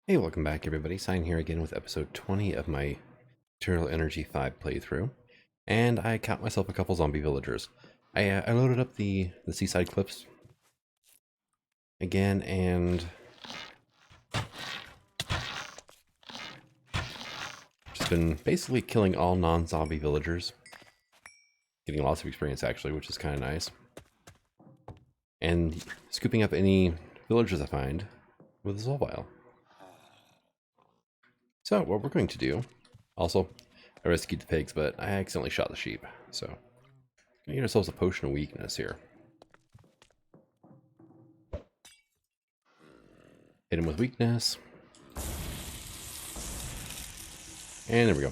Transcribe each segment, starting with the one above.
Hey, welcome back everybody. Sign here again with episode 20 of my Eternal Energy 5 playthrough. And I caught myself a couple zombie villagers. I loaded up the seaside cliffs again and just been basically killing all non-zombie villagers. Getting lots of experience actually, which is kind of nice. And scooping up any villagers I find with a soul vial. So what we're going to do, also, I rescued the pigs, but I accidentally shot the sheep, so gonna get ourselves a potion of weakness here. Hit him with weakness. And there we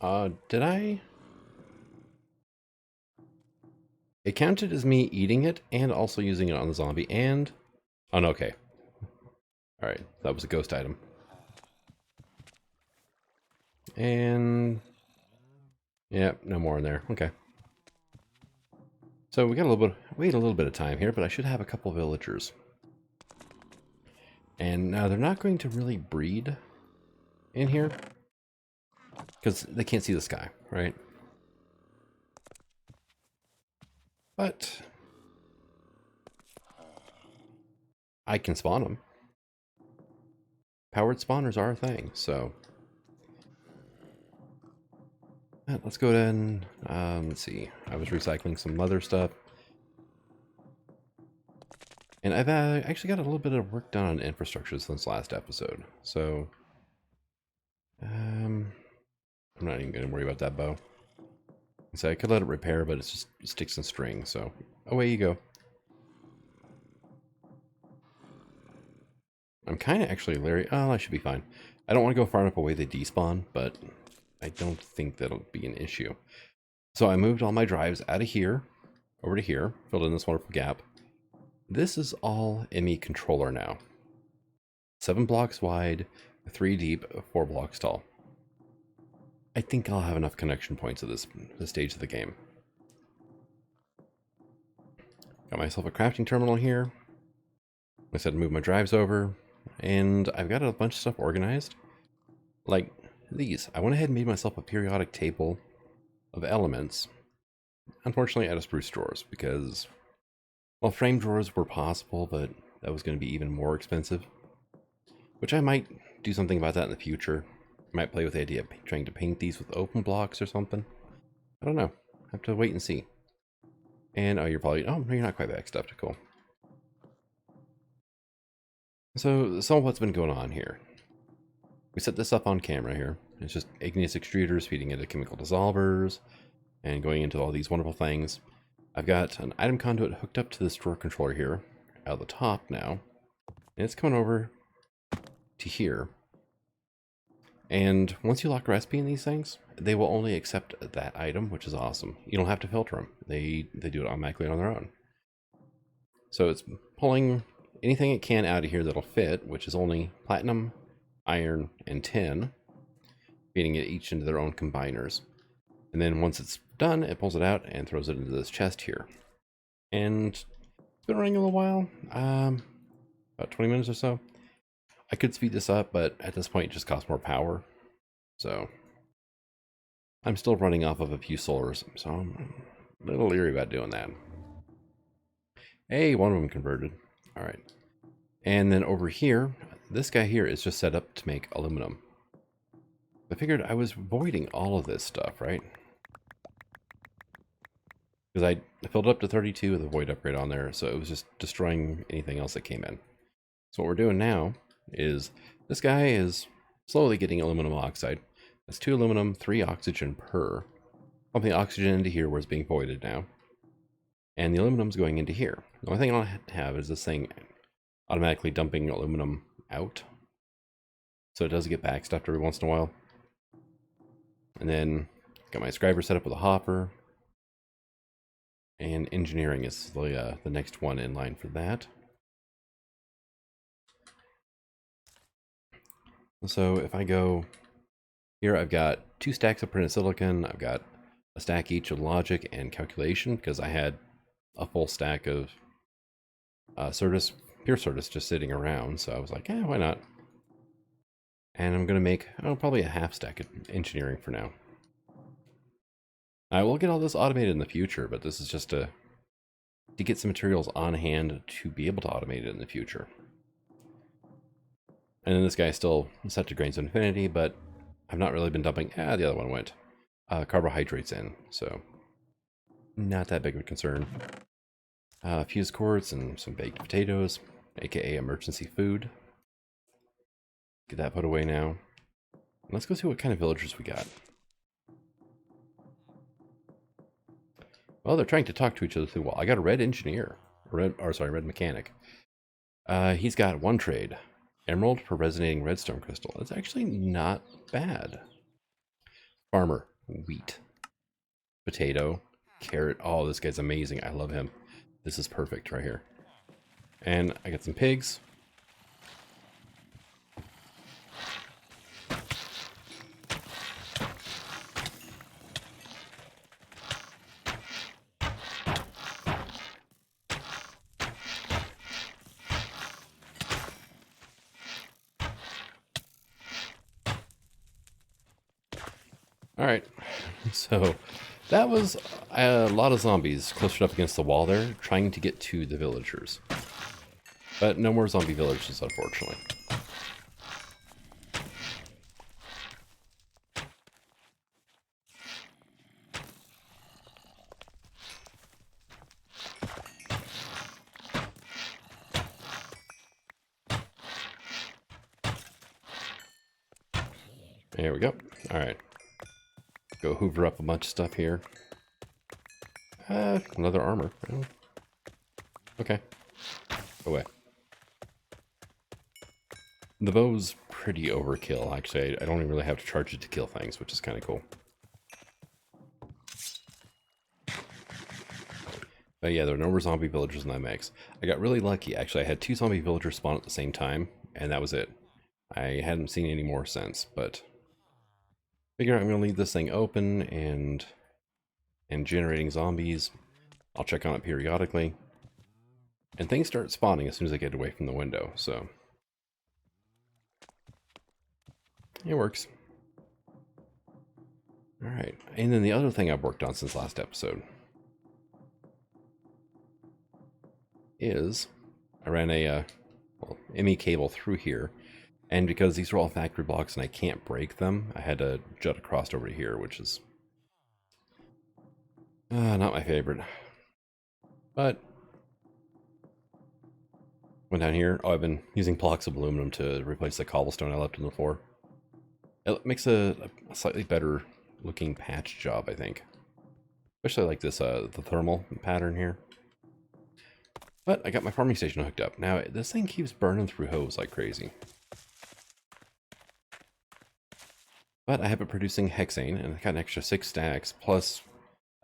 go. Did I? It counted as me eating it and also using it on the zombie and... Oh, no, okay. Alright, that was a ghost item. And... yeah, no more in there. Okay. So we got a little bit... wait a little bit of time here, but I should have a couple villagers. And now they're not going to really breed in here. Because they can't see the sky, right? But... I can spawn them. Powered spawners are a thing, so... let's go ahead and, let's see. I was recycling some other stuff. And I've actually got a little bit of work done on infrastructure since last episode. So, I'm not even going to worry about that bow. So I could let it repair, but it's just sticks and strings, so away you go. I'm kind of actually leery. Oh, I should be fine. I don't want to go far enough away they despawn, but I don't think that'll be an issue. So I moved all my drives out of here, over to here, filled in this wonderful gap. This is all ME controller now. 7 blocks wide, 3 deep, 4 blocks tall. I think I'll have enough connection points at this stage of the game. Got myself a crafting terminal here. I said move my drives over, and I've got a bunch of stuff organized. Like these. I went ahead and made myself a periodic table of elements. Unfortunately, out of spruce drawers, because, well, frame drawers were possible, but that was going to be even more expensive. Which I might do something about that in the future. I might play with the idea of trying to paint these with open blocks or something. I don't know. Have to wait and see. And, oh, you're probably, oh, no, you're not quite backstuffed. Cool. So what's been going on here. We set this up on camera here. It's just igneous extruders feeding into chemical dissolvers and going into all these wonderful things. I've got an item conduit hooked up to this drawer controller here out the top now. And it's coming over to here. And once you lock a recipe in these things, they will only accept that item, which is awesome. You don't have to filter them. They do it automatically on their own. So it's pulling anything it can out of here that'll fit, which is only platinum, iron, and tin, feeding it each into their own combiners. And then once it's done, it pulls it out and throws it into this chest here. And it's been running a little while, about 20 minutes or so. I could speed this up, but at this point it just costs more power. So I'm still running off of a few solars, so I'm a little leery about doing that. Hey, one of them converted. All right. And then over here, this guy here is just set up to make aluminum. I figured I was voiding all of this stuff, right? Because I filled it up to 32 with a void upgrade on there, so it was just destroying anything else that came in. So what we're doing now is this guy is slowly getting aluminum oxide. That's 2 aluminum, 3 oxygen per. Pumping oxygen into here where it's being voided now. And the aluminum's going into here. The only thing I'll have is this thing automatically dumping aluminum out. So it does get backstuffed every once in a while. And then got my scriber set up with a hopper. And engineering is the next one in line for that. So if I go here, I've got 2 stacks of printed silicon. I've got a stack each of logic and calculation because I had a full stack of pure Certus just sitting around. So I was like, why not? And I'm going to make, probably a half stack of engineering for now. I will get all this automated in the future, but this is just to get some materials on hand to be able to automate it in the future. And then this guy is still set to grains of infinity, but I've not really been dumping, the other one went, carbohydrates in, so not that big of a concern. Fuse cords and some baked potatoes, aka emergency food. Get that put away now. Let's go see what kind of villagers we got. Well, they're trying to talk to each other through the wall. I got a red engineer, red mechanic. He's got one trade, emerald for resonating redstone crystal. That's actually not bad. Farmer, wheat, potato, carrot. Oh, this guy's amazing. I love him. This is perfect right here. And I got some pigs. All right, so that was a lot of zombies clustered up against the wall there, trying to get to the villagers. But no more zombie villagers, unfortunately. There we go. All right. Go hoover up a bunch of stuff here. Another armor. Oh. Okay. Go away. The bow's pretty overkill, actually. I don't even really have to charge it to kill things, which is kind of cool. But yeah, there are no more zombie villagers in that mix. I got really lucky. Actually, I had 2 zombie villagers spawn at the same time, and that was it. I hadn't seen any more since, but figure I'm going to leave this thing open and generating zombies. I'll check on it periodically. And things start spawning as soon as I get away from the window, so it works. Alright, and then the other thing I've worked on since last episode is I ran a ME cable through here, and because these are all factory blocks and I can't break them, I had to jut across over to here, which is not my favorite. But went down here. Oh, I've been using blocks of aluminum to replace the cobblestone I left on the floor. It makes a slightly better looking patch job, I think. Especially like this, the thermal pattern here. But I got my farming station hooked up. Now, this thing keeps burning through hose like crazy. But I have it producing hexane, and I got an extra 6 stacks, plus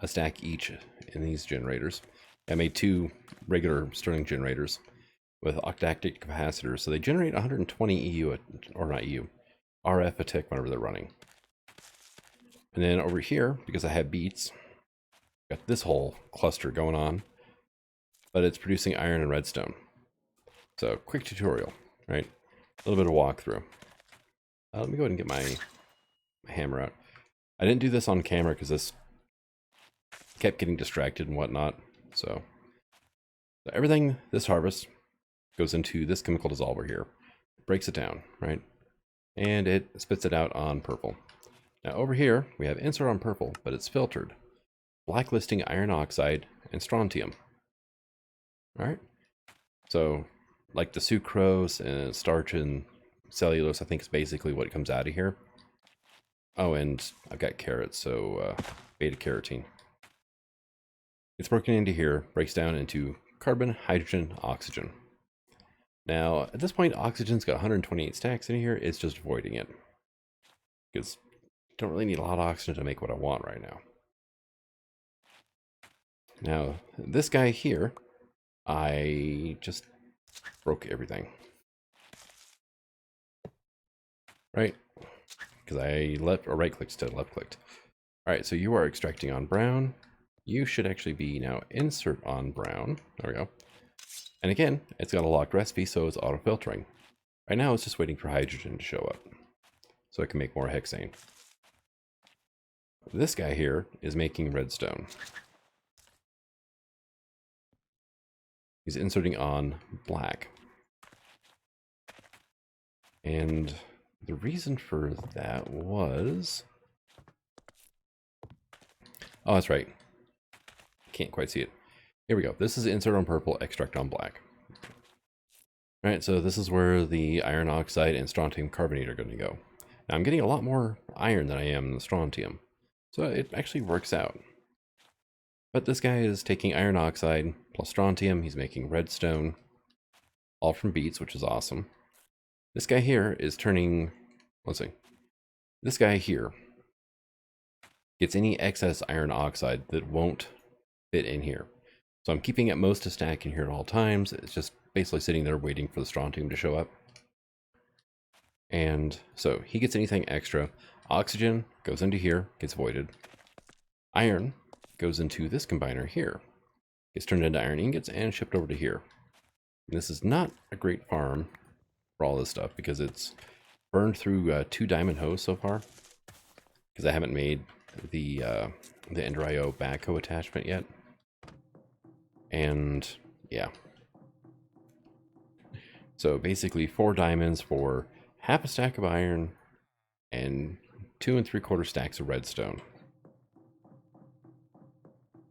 a stack each in these generators. I made 2 regular Stirling generators with octactic capacitors, so they generate 120 EU, or not EU, RF a tick whenever they're running. And then over here, because I have beets, got this whole cluster going on, but it's producing iron and redstone. So, quick tutorial, right? A little bit of walkthrough. Let me go ahead and get my hammer out. I didn't do this on camera because this kept getting distracted and whatnot. So everything this harvest goes into this chemical dissolver here. It breaks it down, right? And it spits it out on purple. Now over here, we have insert on purple, but it's filtered. Blacklisting iron oxide and strontium. All right. So like the sucrose and starch and cellulose, I think is basically what comes out of here. Oh, and I've got carrots, so beta carotene. It's broken into here, breaks down into carbon, hydrogen, oxygen. Now, at this point, oxygen's got 128 stacks in here. It's just voiding it. Because I don't really need a lot of oxygen to make what I want right now. Now, this guy here, I just broke everything. Right? Because I left or right clicked instead of left clicked. Alright, so you are extracting on brown. You should actually be now insert on brown. There we go. And again, it's got a locked recipe, so it's auto filtering. Right now it's just waiting for hydrogen to show up. so I can make more hexane. This guy here is making redstone. He's inserting on black. And the reason for that was... Oh, that's right. Can't quite see it. Here we go. This is insert on purple, extract on black. All right, so this is where the iron oxide and strontium carbonate are going to go. Now I'm getting a lot more iron than I am in the strontium, so it actually works out. But this guy is taking iron oxide plus strontium. He's making redstone, all from beets, which is awesome. This guy here is turning, let's see, this guy here gets any excess iron oxide that won't fit in here. So I'm keeping at most a stack in here at all times. It's just basically sitting there waiting for the strontium to show up. And so he gets anything extra. Oxygen goes into here, gets voided. Iron goes into this combiner here. Gets turned into iron ingots and shipped over to here. And this is not a great farm for all this stuff because it's burned through 2 diamond hoes so far. Because I haven't made the Ender IO backhoe attachment yet. And yeah. So basically 4 diamonds for half a stack of iron and 2 3/4 stacks of redstone.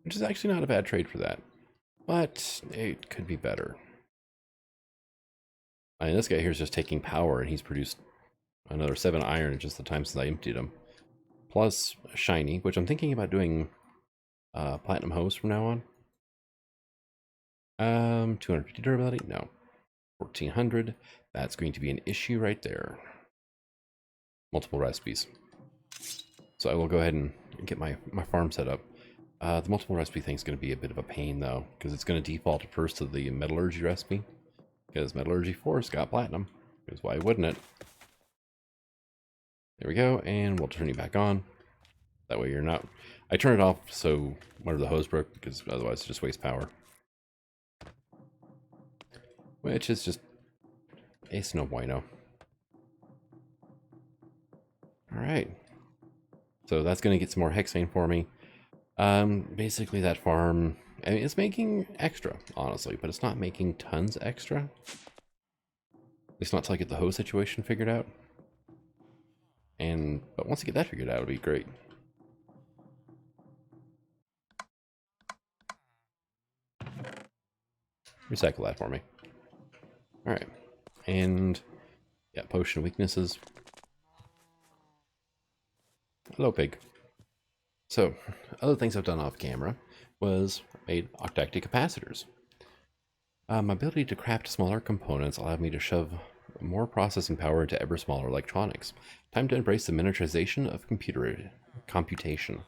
Which is actually not a bad trade for that. But it could be better. I mean, this guy here is just taking power and he's produced another 7 iron in just the time since I emptied him. Plus shiny, which I'm thinking about doing platinum hose from now on. 250 durability? No. 1400. That's going to be an issue right there. Multiple recipes. So I will go ahead and get my farm set up. The multiple recipe thing is going to be a bit of a pain though, because it's going to default first to the metallurgy recipe. Because metallurgy 4's got platinum. Because why wouldn't it? There we go, and we'll turn you back on. That way you're not... I turn it off so whenever the hose broke, because otherwise it just wastes power. Which is just... ace no bueno. Alright. So that's going to get some more hexane for me. Basically that farm... I mean, it's making extra, honestly, but it's not making tons extra. At least not until I get the hose situation figured out. But once I get that figured out, it'll be great. Recycle that for me. Alright. And yeah, potion weaknesses. Hello, pig. So, other things I've done off camera was made octactic capacitors. My ability to craft smaller components allowed me to shove more processing power into ever smaller electronics. Time to embrace the miniaturization of computation.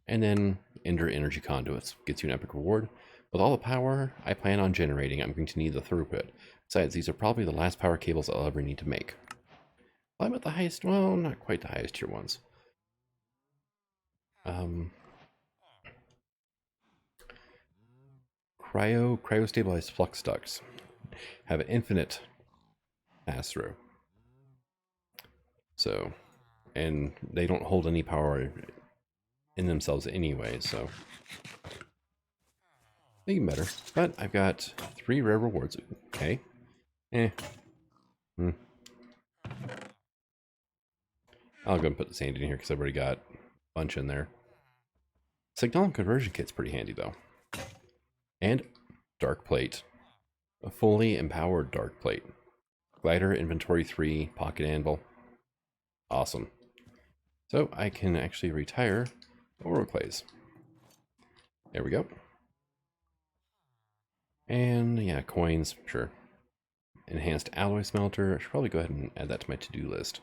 And then Ender energy conduits gets you an epic reward. With all the power I plan on generating, I'm going to need the throughput. Besides, these are probably the last power cables I'll ever need to make. Well, I'm at the highest, well, not quite the highest tier ones. Cryostabilized flux ducts have an infinite pass-through. So, and they don't hold any power in themselves anyway, so thinking better. But I've got 3 rare rewards. Okay. I'll go and put the sand in here because I've already got a bunch in there. Signal and conversion kit's pretty handy though. And dark plate. A fully empowered dark plate. Glider, inventory 3, pocket anvil. Awesome. So I can actually retire Oroclays. There we go. And yeah, coins, sure. Enhanced alloy smelter. I should probably go ahead and add that to my to-do list.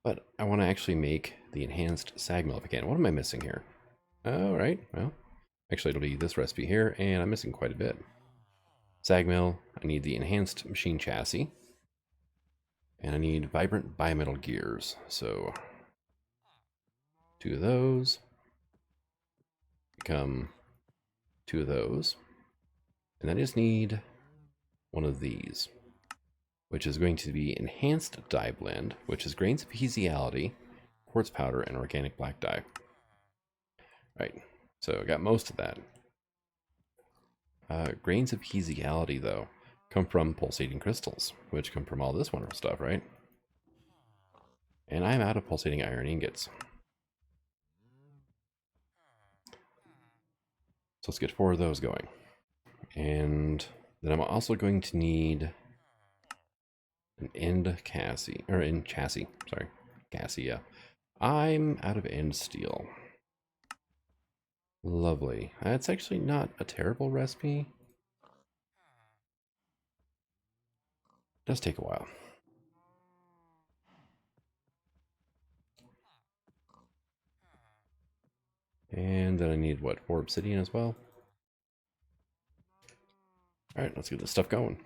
But I want to actually make the enhanced sag mill if I can. What am I missing here? Alright, well, actually it'll be this recipe here, and I'm missing quite a bit. Sag mill, I need the enhanced machine chassis. And I need vibrant bimetal gears. So 2 of those. Become 2 of those. And I just need 1 of these. which is going to be enhanced dye blend, which is grains of physiality, quartz powder, and organic black dye. Right, so I got most of that. Grains of physiality, though, come from pulsating crystals, which come from all this wonderful stuff, right? And I'm out of pulsating iron ingots. So let's get 4 of those going. And then I'm also going to need an end chassis, or end chassis, sorry, chassis, yeah. I'm out of end steel. Lovely. That's actually not a terrible recipe. It does take a while. And then I need, what, 4 obsidian as well? Alright, let's get this stuff going.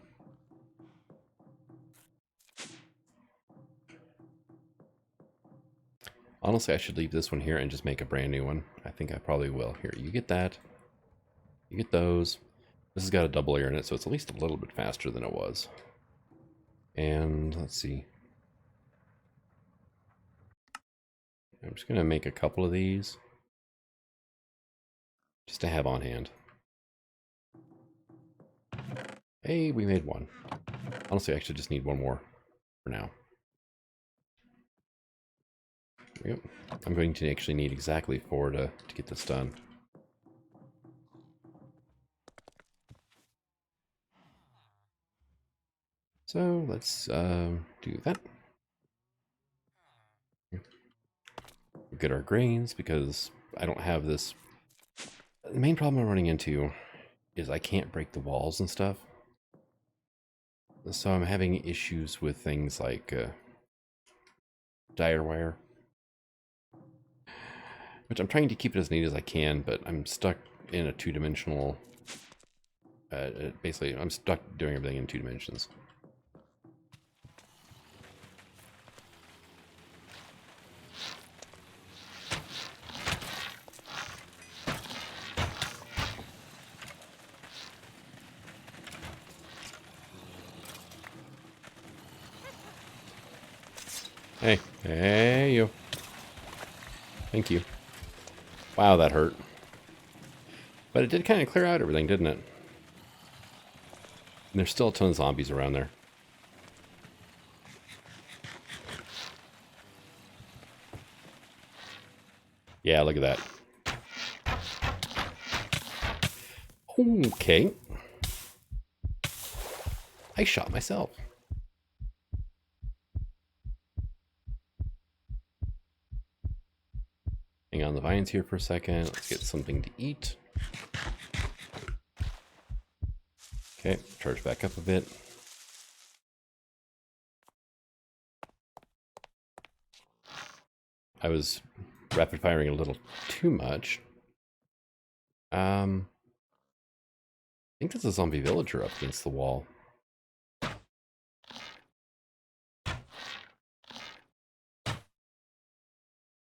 Honestly, I should leave this one here and just make a brand new one. I think I probably will. Here, you get that. You get those. This has got a double layer in it, so it's at least a little bit faster than it was. And let's see. I'm just going to make a couple of these just to have on hand. Hey, we made one. Honestly, I actually just need one more for now. There we go. I'm going to actually need exactly 4 to get this done. So let's do that. Get our grains because I don't have this. The main problem I'm running into is I can't break the walls and stuff. So I'm having issues with things like dire wire, which I'm trying to keep it as neat as I can, but I'm stuck in a 2-dimensional. Basically, I'm stuck doing everything in 2 dimensions. Hey, you. Thank you. Wow, that hurt. But it did kind of clear out everything, didn't it? And there's still a ton of zombies around there. Yeah, look at that. Okay. I shot myself. Hang on the vines here for a second. Let's get something to eat. Okay, charge back up a bit. I was rapid firing a little too much. I think there's a zombie villager up against the wall.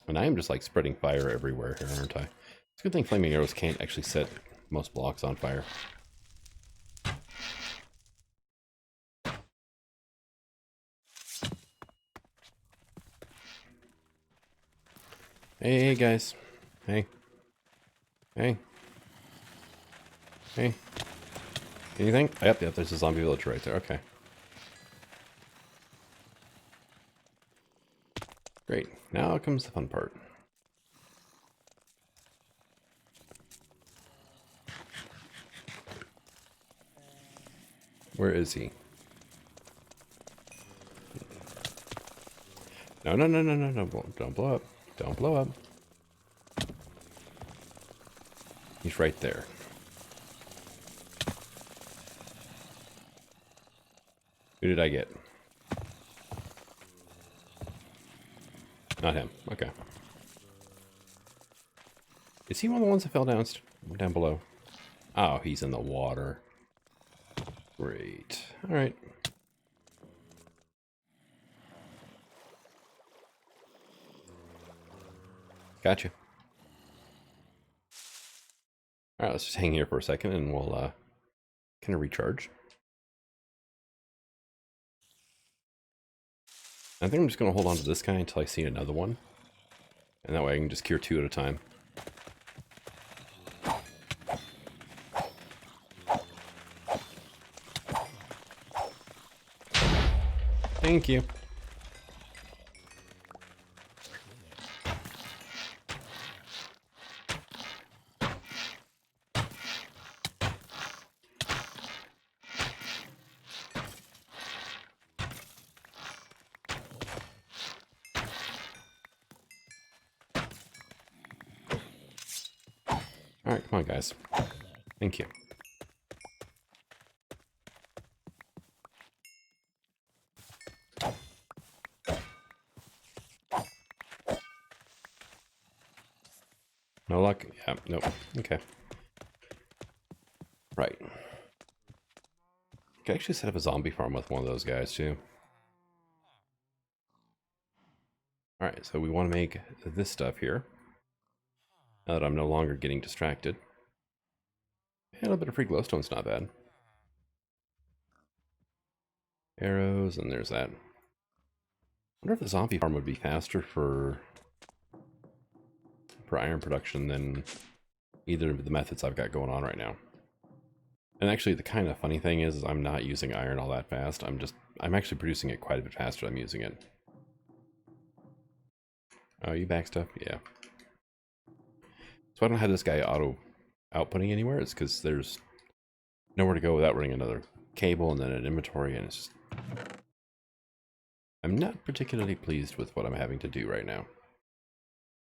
And I am just like spreading fire everywhere here, aren't I? It's a good thing flaming arrows can't actually set most blocks on fire. Hey guys. Hey. Hey. Hey. Anything? Yep, there's a zombie villager right there. Okay. Great. Now comes the fun part. Where is he? No, no, no, no, no, no. Don't blow up. Don't blow up. He's right there. Who did I get? Not him. Okay. Is he one of the ones that fell down below? Oh, he's in the water. Great. All right. Gotcha. All right, let's just hang here for a second and we'll kind of recharge. I think I'm just going to hold on to this guy until I see another one. And that way I can just cure 2 at a time. Thank you. Alright, come on guys. Thank you. No luck? Yeah, nope. Okay. Right. Could actually set up a zombie farm with one of those guys too. Alright, so we want to make this stuff here. Now that I'm no longer getting distracted. And a little bit of free glowstone's not bad. Arrows, and there's that. I wonder if the zombie farm would be faster for iron production than either of the methods I've got going on right now. And actually, the kind of funny thing is I'm not using iron all that fast. I'm actually producing it quite a bit faster than I'm using it. Oh, you back stuff? Yeah. So I don't have this guy auto outputting anywhere. It's because there's nowhere to go without running another cable and then an inventory, and it's just... I'm not particularly pleased with what I'm having to do right now.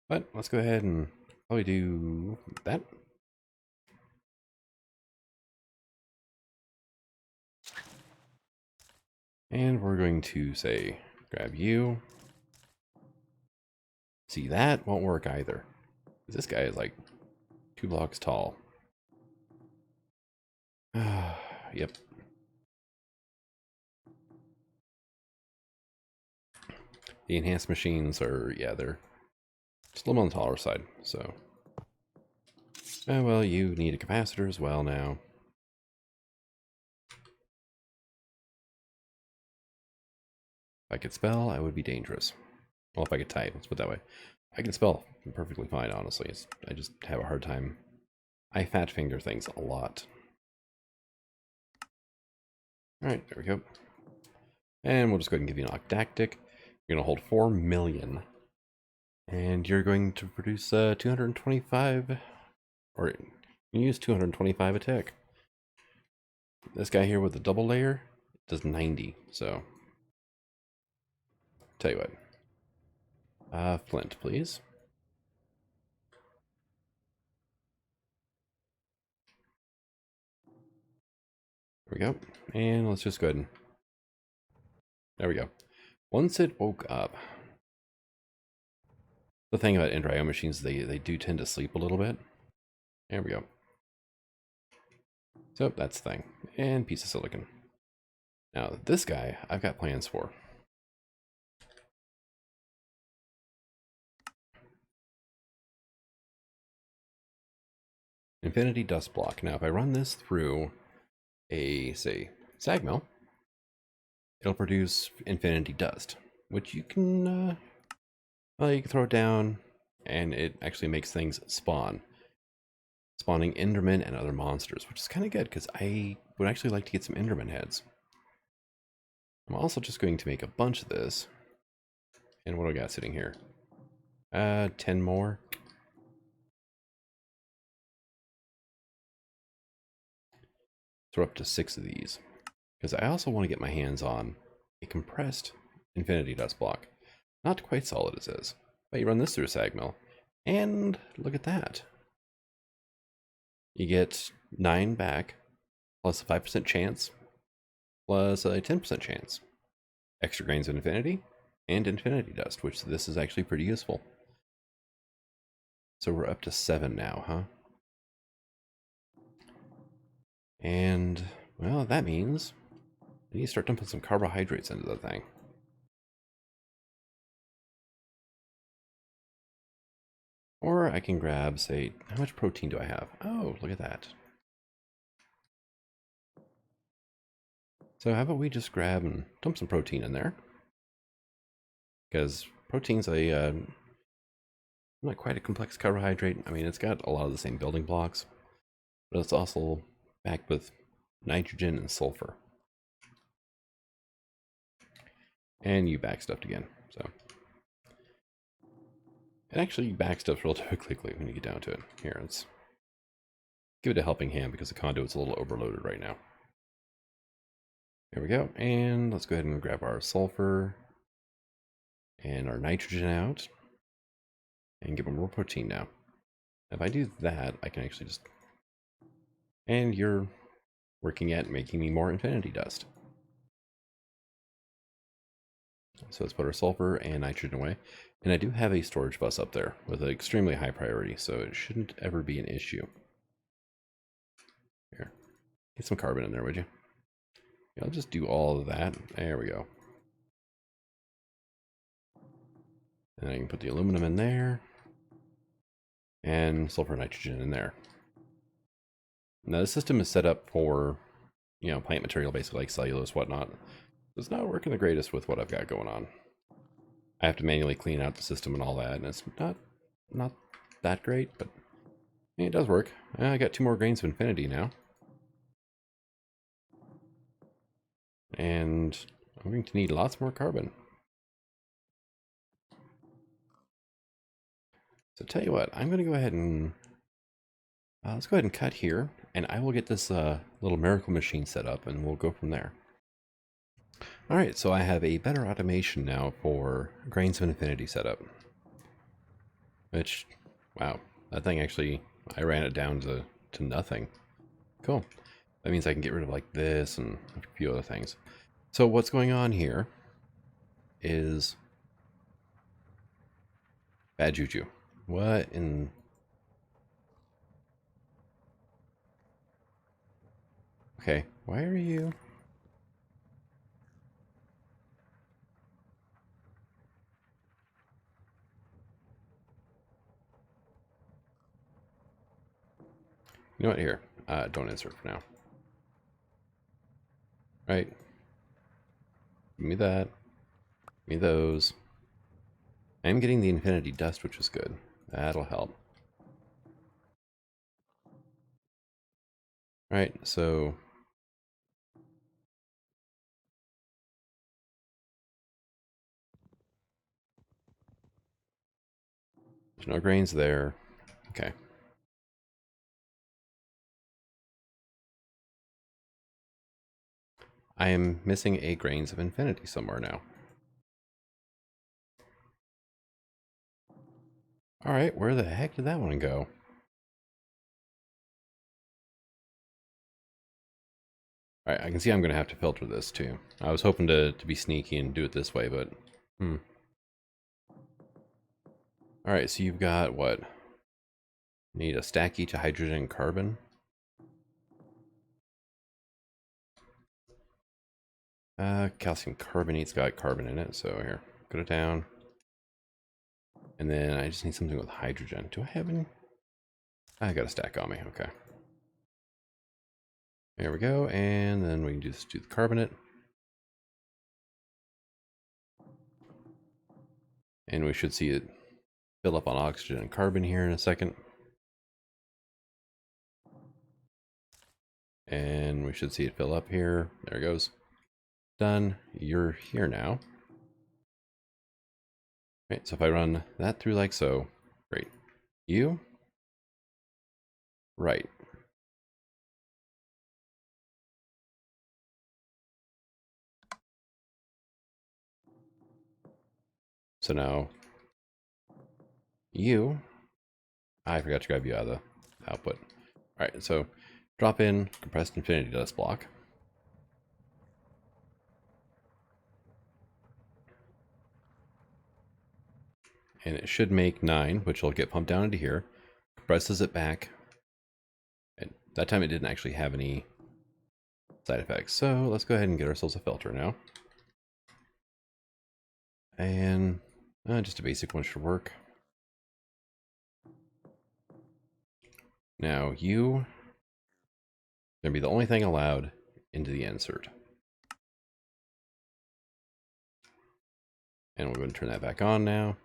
But let's go ahead and probably do that. And we're going to say, grab you. See, that won't work either. This guy is like 2 blocks tall. Yep. The enhanced machines are, yeah, they're just a little on the taller side, so. Oh, well, you need a capacitor as well now. If I could spell, I would be dangerous. Well, if I could type, let's put it that way. I can spell perfectly fine, honestly. I just have a hard time. I fat finger things a lot. Alright, there we go. And we'll just go ahead and give you an octactic. You're going to hold 4 million. And you're going to produce 225, or you use 225 a tick. This guy here with the double layer does 90, so. Tell you what. Flint, please. There we go. And let's just go ahead and... There we go. Once it woke up... The thing about End-IO machines, they do tend to sleep a little bit. There we go. So that's the thing. And piece of silicon. Now, this guy, I've got plans for. Infinity dust block. Now, if I run this through a, say, sag mill, it'll produce infinity dust, which you can, well, you can throw it down, and it actually makes things spawn. Spawning Endermen and other monsters, which is kind of good, because I would actually like to get some Enderman heads. I'm also just going to make a bunch of this. And what do I got sitting here? 10 more. Throw up to 6 of these. Because I also want to get my hands on a compressed infinity dust block. Not quite solid as is. But you run this through a sag mill. And look at that. You get 9 back, plus a 5% chance, plus a 10% chance. Extra grains of infinity, and infinity dust, which this is actually pretty useful. So we're up to 7 now, huh? And, well, that means I need to start dumping some carbohydrates into the thing. Or I can grab, say, how much protein do I have? Oh, look at that. So how about we just grab and dump some protein in there. because protein's a not quite a complex carbohydrate. I mean, it's got a lot of the same building blocks, but it's also packed with nitrogen and sulfur. And you backstuffed again, so. It actually backstuffs relatively quickly when you get down to it. Here, let's give it a helping hand because the conduit's a little overloaded right now. There we go, and let's go ahead and grab our sulfur and our nitrogen out and give them more protein now. If I do that, I can actually just... And you're working at making me more infinity dust. So let's put our sulfur and nitrogen away. And I do have a storage bus up there with an extremely high priority, so it shouldn't ever be an issue. Here, get some carbon in there, would you? Yeah, I'll just do all of that. There we go. And I can put the aluminum in there. And sulfur and nitrogen in there. Now the system is set up for, you know, plant material, basically like cellulose, whatnot. It's not working the greatest with what I've got going on. I have to manually clean out the system and all that, and it's not that great, but I mean, it does work. I got 2 more grains of infinity now. And I'm going to need lots more carbon. So tell you what, I'm going to go ahead and let's go ahead and cut here, and I will get this little miracle machine set up, and we'll go from there. All right, so I have a better automation now for grains of infinity setup. Which, wow, that thing actually, I ran it down to nothing. Cool. That means I can get rid of like this and a few other things. So what's going on here is bad juju. What in... Okay, why are you... You know what, here, don't insert for now. Right. Give me that. Give me those. I'm getting the infinity dust, which is good. That'll help. Right, so... There's no grains there. Okay. I am missing a grains of infinity somewhere now. Alright, where the heck did that one go? Alright, I can see I'm going to have to filter this too. I was hoping to be sneaky and do it this way, but... Alright, so you've got what? Need a stack each of hydrogen and carbon. Calcium carbonate's got carbon in it, so here, put it down. And then I just need something with hydrogen. Do I have any? I got a stack on me, okay. There we go, and then we can just do the carbonate. And we should see it fill up on oxygen and carbon here in a second. And we should see it fill up here. There it goes. Done. You're here now. Right, so if I run that through like so, great. You? Right. So now, you, I forgot to grab you out of the output. All right, so drop in compressed infinity dust block. And it should make 9, which will get pumped down into here. Compresses it back. And that time it didn't actually have any side effects. So let's go ahead and get ourselves a filter now. And just a basic one should work. Now you gonna be the only thing allowed into the insert. And we're going to turn that back on now.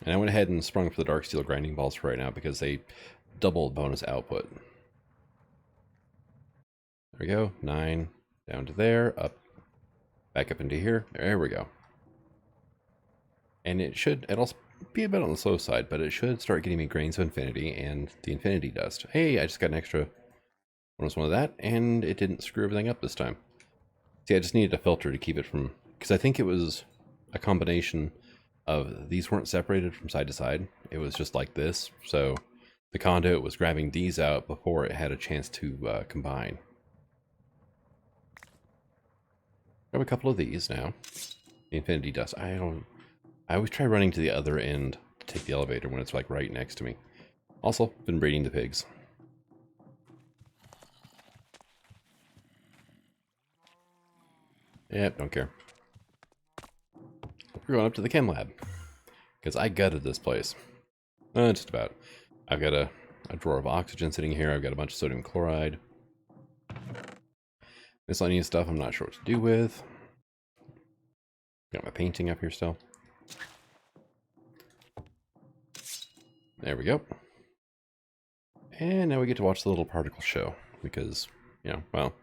And I went ahead and sprung for the dark steel grinding balls for right now because they double bonus output. There we go. 9 down to there, up, back up into here. There we go. And it'll be a bit on the slow side, but it should start getting me Grains of Infinity and the Infinity Dust. Hey, I just got an extra bonus one of that, and it didn't screw everything up this time. See, I just needed a filter to keep it from, because I think it was a combination of these weren't separated from side to side. It was just like this, so the conduit was grabbing these out before it had a chance to combine. Grab a couple of these now. The Infinity Dust. I always try running to the other end to take the elevator when it's like right next to me. Also, been breeding the pigs. Yep, don't care. We're going up to the chem lab. Because I gutted this place. Just about. I've got a drawer of oxygen sitting here. I've got a bunch of sodium chloride. Miscellaneous stuff I'm not sure what to do with. Got my painting up here still. There we go. And now we get to watch the little particle show. Because, you know, well,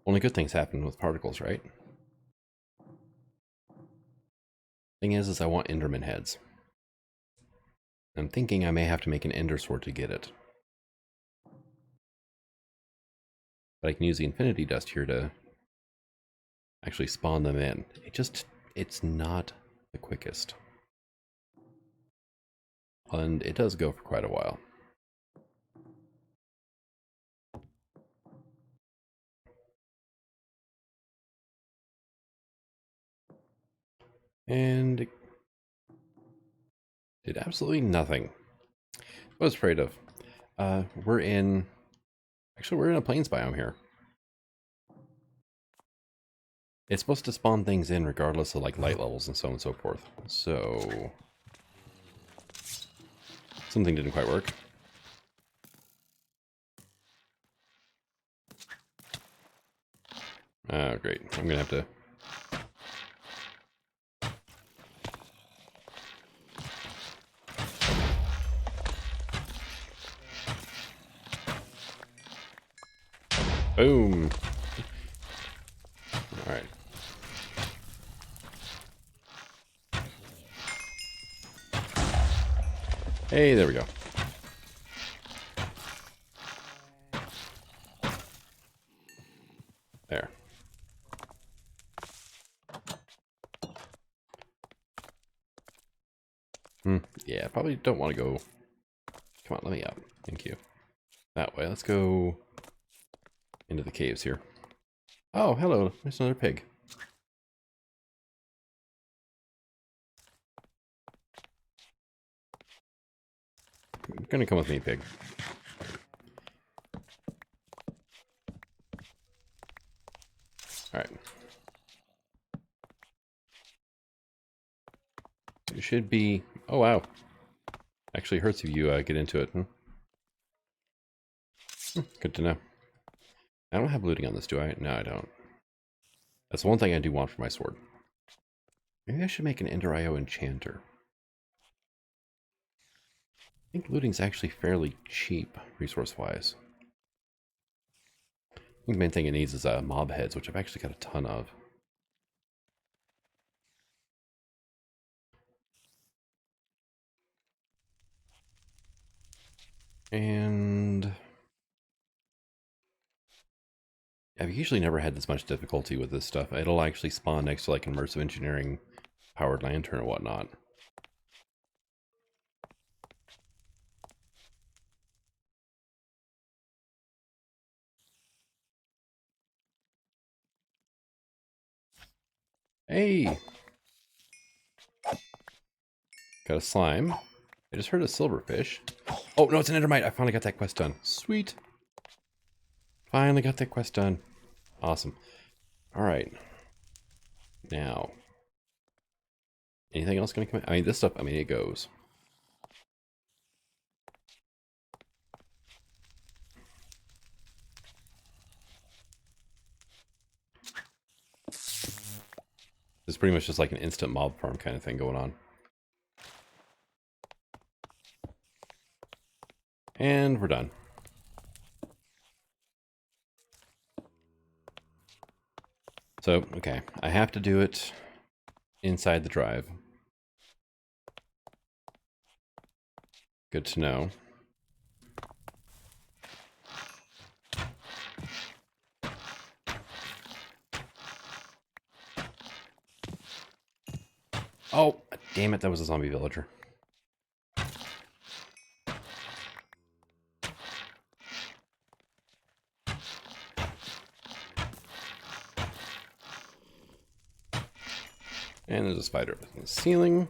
only good things happen with particles, right? Thing is I want Enderman heads. I'm thinking I may have to make an Ender Sword to get it. But I can use the Infinity Dust here to actually spawn them in. It's not the quickest. And it does go for quite a while. And it did absolutely nothing. I was afraid of. We're in a plains biome here. It's supposed to spawn things in regardless of like light levels and so on and so forth. So something didn't quite work. Oh, great. I'm gonna have to. Boom. All right. Hey, there we go. There. Yeah, probably don't want to go. Come on, let me up. Thank you. That way. Let's go into the caves here. Oh, hello. There's another pig. You're gonna come with me, pig. Alright. It should be... Oh, wow. Actually hurts if you get into it. Good to know. I don't have looting on this, do I? No, I don't. That's the one thing I do want for my sword. Maybe I should make an Ender IO enchanter. I think looting's actually fairly cheap, resource-wise. I think the main thing it needs is mob heads, which I've actually got a ton of. And I've usually never had this much difficulty with this stuff. It'll actually spawn next to like immersive engineering powered lantern or whatnot. Hey! Got a slime. I just heard a silverfish. Oh, no, it's an endermite. I finally got that quest done. Sweet. Finally got that quest done. Awesome. All right. Now, anything else going to come in? I mean, this stuff, I mean, it goes. it's pretty much just like an instant mob farm kind of thing going on. And we're done. So, okay, I have to do it inside the drive. Good to know. Oh, damn it, that was a zombie villager. And there's a spider up in the ceiling.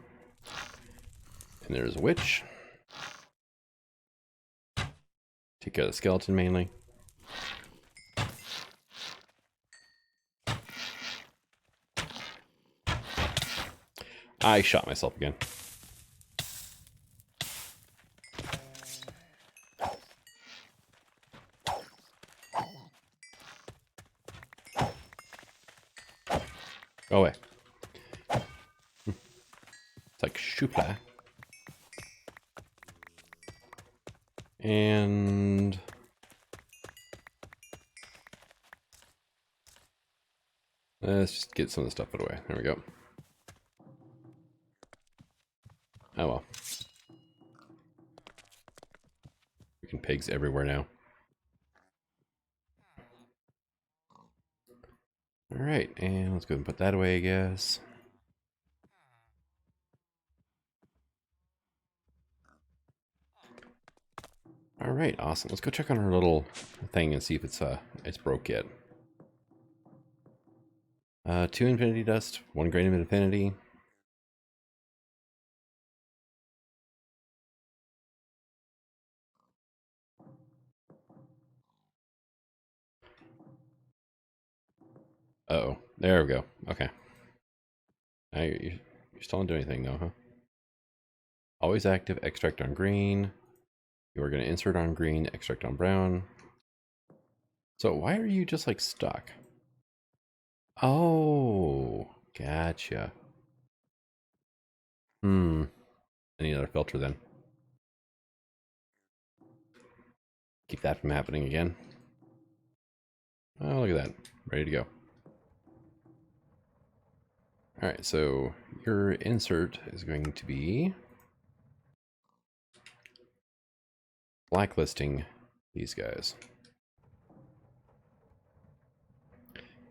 And there's a witch. Take care of the skeleton mainly. I shot myself again. Go away. It's like shoopla. And let's just get some of the stuff put away. There we go. Oh well. Freaking pigs everywhere now. Alright, and let's go and put that away, I guess. Alright, awesome. Let's go check on our little thing and see if it's broke yet. 2 infinity dust, 1 grain of infinity. Uh-oh. There we go. Okay. Now you're still not doing anything though, huh? Always active, extract on green. You are going to insert on green, extract on brown. So why are you just like stuck? Oh, gotcha. I need another filter then. Keep that from happening again. Oh, look at that. Ready to go. Alright, so your insert is going to be blacklisting these guys.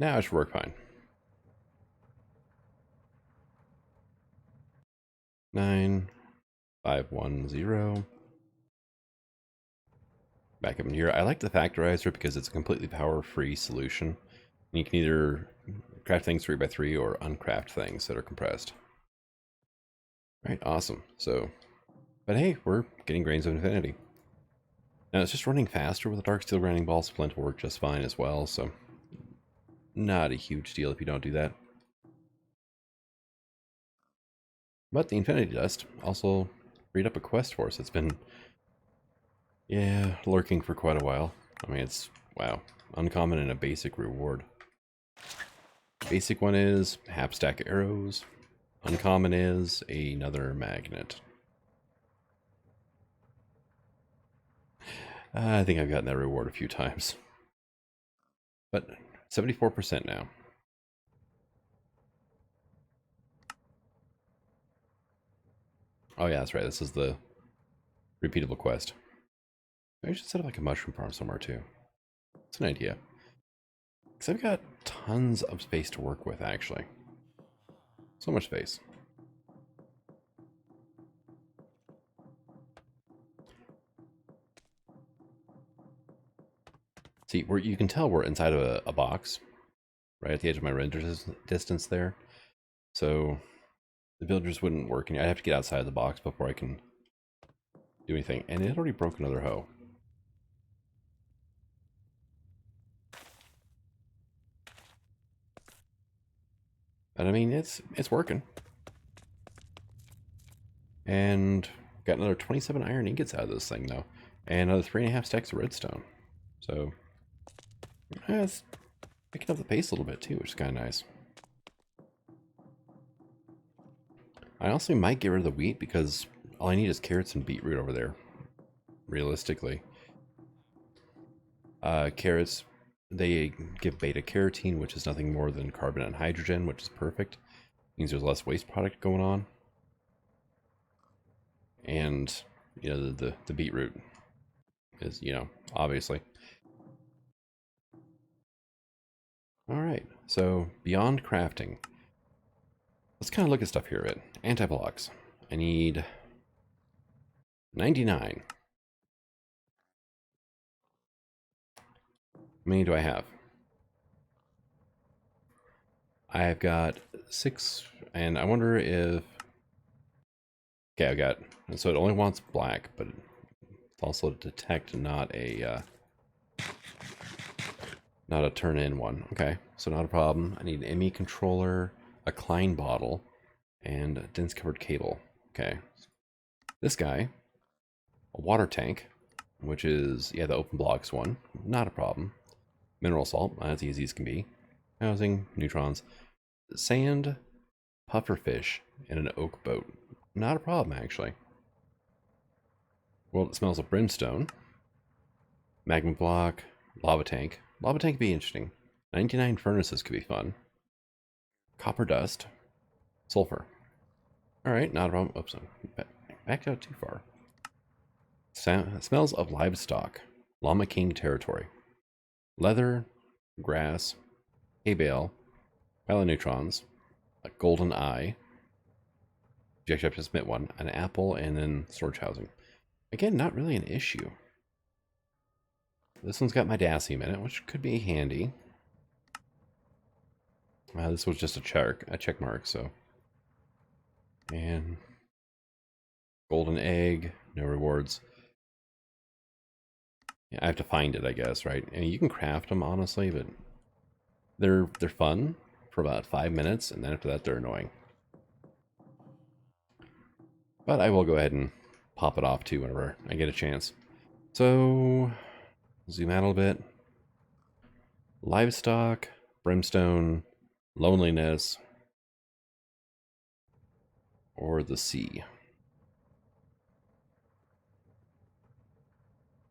Now it should work fine. 9,510. Back up in here. I like the factorizer because it's a completely power-free solution. And you can either craft things 3x3 or uncraft things that are compressed. Alright, awesome. So, but hey, we're getting grains of infinity. Now it's just running faster with the dark steel grinding ball. Splint will work just fine as well, so not a huge deal if you don't do that. But the infinity dust also freed up a quest for us. It's been, yeah, lurking for quite a while. I mean, it's, wow, uncommon and a basic reward. Basic one is half stack arrows. Uncommon is another magnet. I think I've gotten that reward a few times. But 74% now. Oh yeah, that's right. This is the repeatable quest. I should set up like a mushroom farm somewhere too. It's an idea. Because I've got tons of space to work with, actually. So much space. See, you can tell we're inside of a box, right at the edge of my render distance there. So the villagers wouldn't work, and I'd have to get outside of the box before I can do anything. And it already broke another hoe. But I mean, it's working. And got another 27 iron ingots out of this thing, though. And another 3.5 stacks of redstone. So, yeah, it's picking up the pace a little bit, too, which is kind of nice. I also might get rid of the wheat because all I need is carrots and beetroot over there, realistically. Carrots, they give beta carotene, which is nothing more than carbon and hydrogen, which is perfect. Means there's less waste product going on. And, you know, the beetroot is, you know, obviously. All right, so beyond crafting, let's kind of look at stuff here a bit. Anti-blocks. I need 99. How many do I have? I've got 6, and I wonder if... Okay, I've got... So it only wants black, but it's also detect, not a turn-in one. Okay, so not a problem. I need an ME controller, a Klein bottle, and a dense covered cable. Okay. This guy, a water tank, which is, yeah, the open blocks one. Not a problem. Mineral salt, as easy as can be. Housing, neutrons. Sand, pufferfish, and an oak boat. Not a problem, actually. Well, it smells of brimstone. Magma block, lava tank. Lava tank would be interesting. 99 furnaces could be fun. Copper dust, sulfur. Alright, not a problem. Oops, I backed out too far. Smells of livestock. Llama King territory. Leather, grass, hay bale, pile of neutrons, a golden eye. You actually have to submit one. An apple, and then storage housing. Again, not really an issue. This one's got my dacium in it, which could be handy. This was just a check mark, so. And golden egg, no rewards. Yeah, I have to find it, I guess, right? I mean, you can craft them, honestly, but they're fun for about 5 minutes, and then after that, they're annoying. But I will go ahead and pop it off too whenever I get a chance. So, zoom out a little bit. Livestock, brimstone, loneliness, or the sea.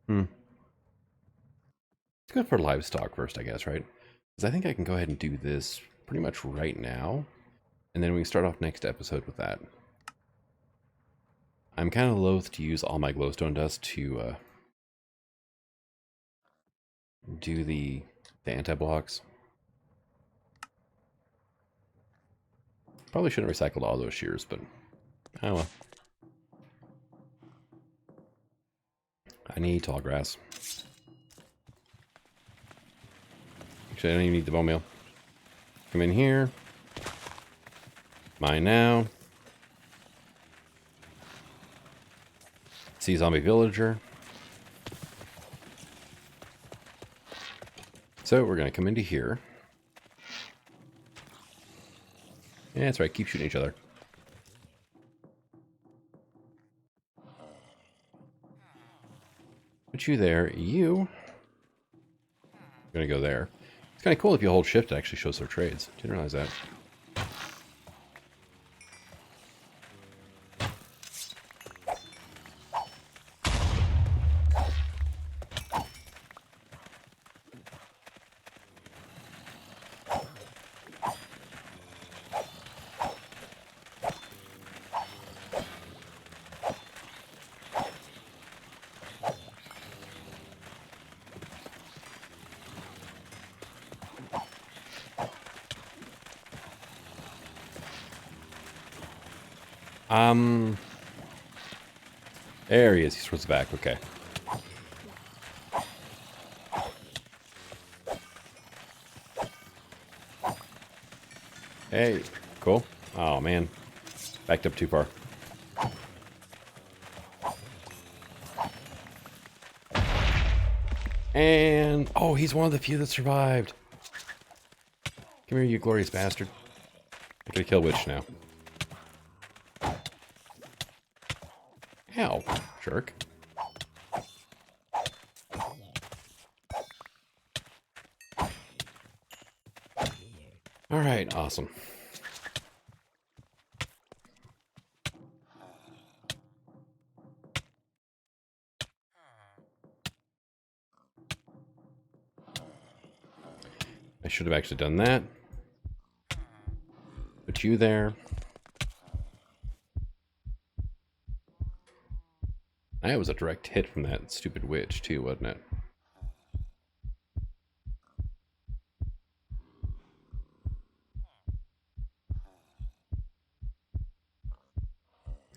Let's go for livestock first, I guess, right? Because I think I can go ahead and do this pretty much right now, and then we can start off next episode with that. I'm kind of loath to use all my glowstone dust to do the anti-blocks. Probably shouldn't have recycled all those shears, but oh well. I need tall grass. Actually, I don't even need the bone meal. Come in here. Mine now. See zombie villager. So we're going to come into here. Yeah, that's right. Keep shooting each other. Put you there. You. I'm going to go there. It's kind of cool if you hold shift, it actually shows their trades. Didn't realize that. There he is. He's towards the back. Okay. Hey. Cool. Oh, man. Backed up too far. And... oh, he's one of the few that survived. Come here, you glorious bastard. I gotta kill Witch now. Ow, jerk. Alright, awesome. I should have actually done that. Put you there. That was a direct hit from that stupid witch too, wasn't it?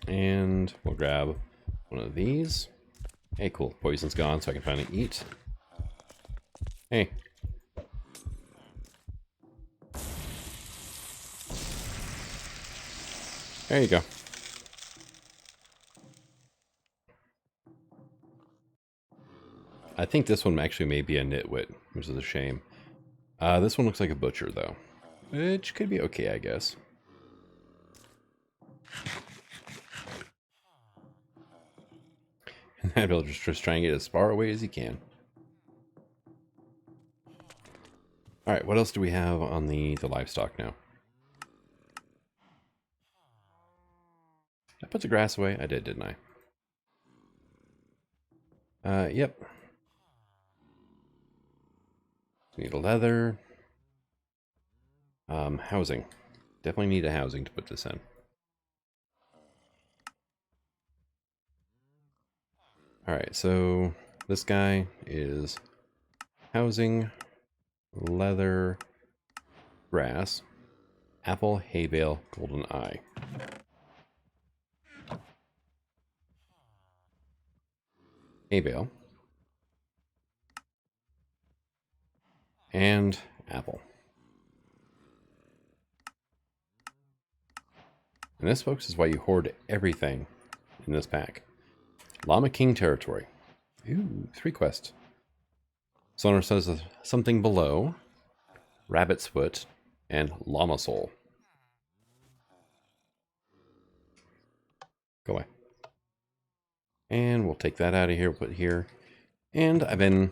And we'll grab one of these. Hey, cool. Poison's gone, so I can finally eat. Hey. There you go. I think this one actually may be a nitwit, which is a shame. This one looks like a butcher, though. Which could be okay, I guess. And that villager's just trying to get as far away as he can. Alright, what else do we have on the livestock now? I put the grass away? I did, didn't I? Yep. Need a leather. Housing. Definitely need a housing to put this in. Alright, so this guy is housing, leather, grass, apple, hay bale, golden eye. Hay bale. And apple. And this, folks, is why you hoard everything in this pack. Llama King territory. Ooh, 3 quests. Sonar says something below. Rabbit's foot and llama soul. Go away. And we'll take that out of here, put here. And I've been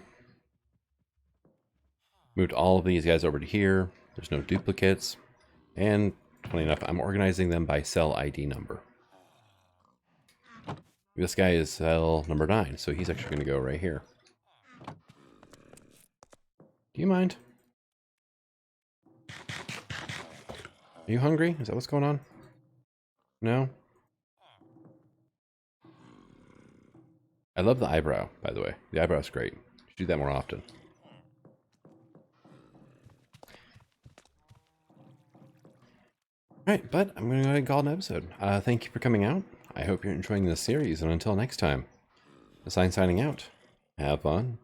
moved all of these guys over to here. There's no duplicates. And funny enough, I'm organizing them by cell ID number. This guy is cell number 9, so he's actually going to go right here. Do you mind? Are you hungry? Is that what's going on? No? I love the eyebrow, by the way. The eyebrow's great. You should do that more often. Alright, but I'm going to go ahead and call it an episode. Thank you for coming out. I hope you're enjoying this series, and until next time, the sign signing out. Have fun.